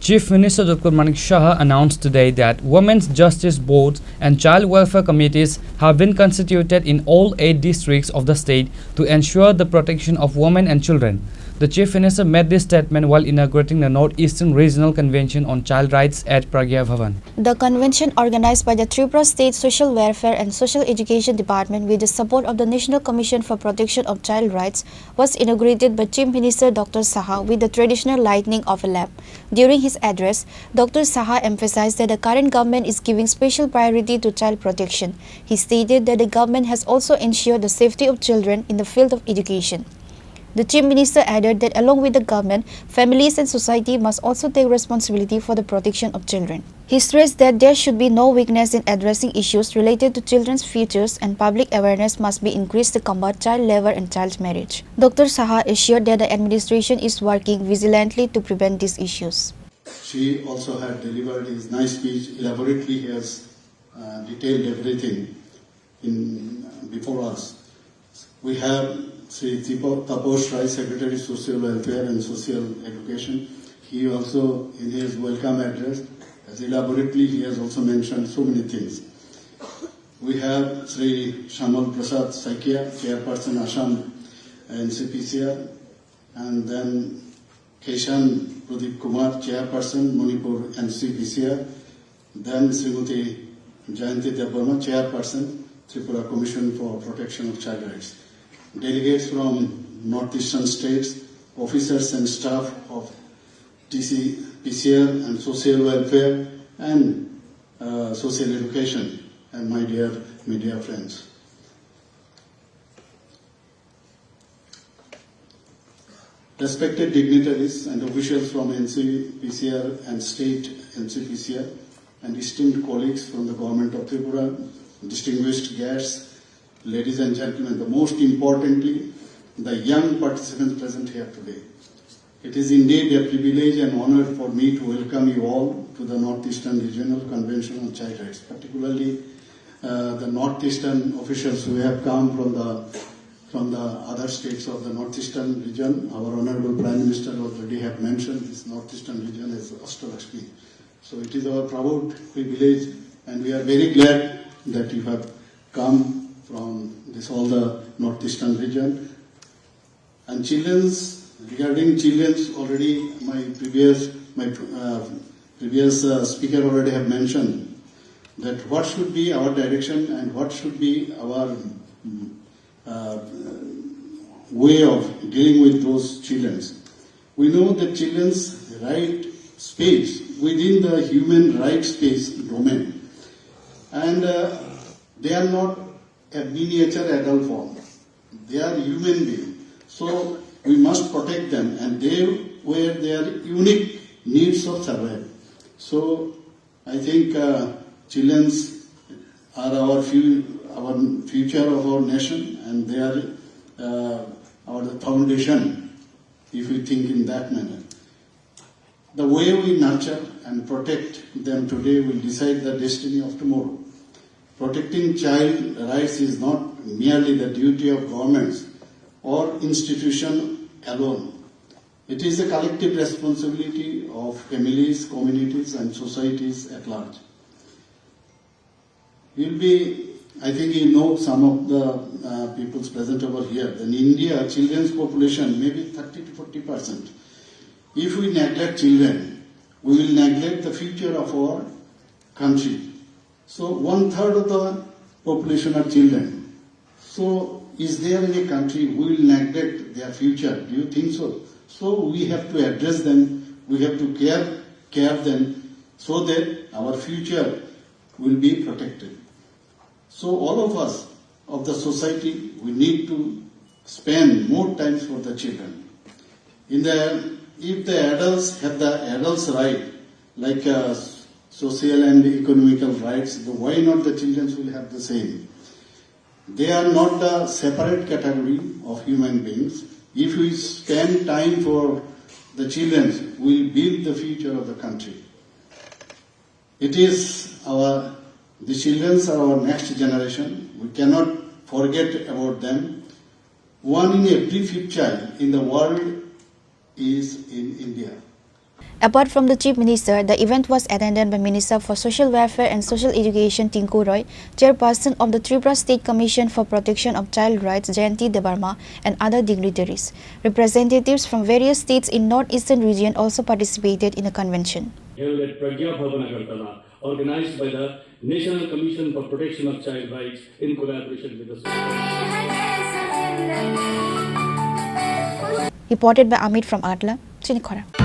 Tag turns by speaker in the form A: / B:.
A: Chief Minister Dr. Manik Saha announced today that Women's Justice Boards and Child Welfare Committees have been constituted in all 8 districts of the state to ensure the protection of women and children. The Chief Minister made this statement while inaugurating the Northeastern Regional Convention on Child Rights at Pragya Bhawan.
B: The convention, organized by the Tripura State Social Welfare and Social Education Department with the support of the National Commission for Protection of Child Rights, was inaugurated by Chief Minister Dr. Saha with the traditional lighting of a lamp. During his address, Dr. Saha emphasized that the current government is giving special priority to child protection. He stated that the government has also ensured the safety of children in the field of education. The Chief Minister added that along with the government, families and society must also take responsibility for the protection of children. He stressed that there should be no weakness in addressing issues related to children's futures, and public awareness must be increased to combat child labor and child marriage. Dr. Saha assured that the administration is working vigilantly to prevent these issues.
C: She also had delivered his nice speech. Elaborately, he has detailed everything before us. We have Sri Taposh Rai, Secretary Social Welfare and Social Education. He also, in his welcome address, as elaborately, he has also mentioned so many things. We have Sri Shamal Prasad Saikia, Chairperson Assam NCPCR, and then Keshan Pradeep Kumar, Chairperson Manipur NCPCR, then Srimati Jayanti Devarma, Chairperson Tripura Commission for Protection of Child Rights. Delegates from northeastern states, officers and staff of PCR and social welfare and social education, and my dear media friends. Respected dignitaries and officials from NCPCR and state NCPCR, and esteemed colleagues from the government of Tripura, distinguished guests, ladies and gentlemen, the most importantly, the young participants present here today. It is indeed a privilege and honor for me to welcome you all to the Northeastern Regional Convention on Child Rights, particularly the Northeastern officials who have come from the other states of the Northeastern region. Our Honorable Prime Minister already have mentioned this Northeastern region as Ashtalakshmi. So it is our proud privilege, and we are very glad that you have come from all the Northeastern region. And regarding children's, already my previous speaker already have mentioned that what should be our direction and what should be our way of dealing with those children. We know that children's right space within the human right space domain, and they are not a miniature adult form. They are human beings. So we must protect them, and they were their unique needs of survival. So I think children are our future of our nation, and they are our foundation, if we think in that manner. The way we nurture and protect them today will decide the destiny of tomorrow. Protecting child rights is not merely the duty of governments or institutions alone. It is a collective responsibility of families, communities, and societies at large. I think you know some of the peoples present over here. In India, children's population may be 30 to 40%. If we neglect children, we will neglect the future of our country. So 1/3 of the population are children. So is there any country who will neglect their future? Do you think so? So we have to address them, we have to care them so that our future will be protected. So all of us of the society, we need to spend more time for the children. If the adults have the adults' right, like social and economical rights, why not the children will have the same? They are not a separate category of human beings. If we spend time for the children, we will build the future of the country. The children are our next generation. We cannot forget about them. 1 in every 5 child in the world is in India.
B: Apart from the Chief Minister, the event was attended by Minister for Social Welfare and Social Education Tinku Roy, Chairperson of the Tripura State Commission for Protection of Child Rights Jayanti Debarma, and other dignitaries. Representatives from various states in Northeastern region also participated in the convention.
D: Held at Pragya Bhawan, organized by the National Commission for Protection of Child Rights in collaboration with the
B: Reported by Amit from Atla, Chini, Khorang.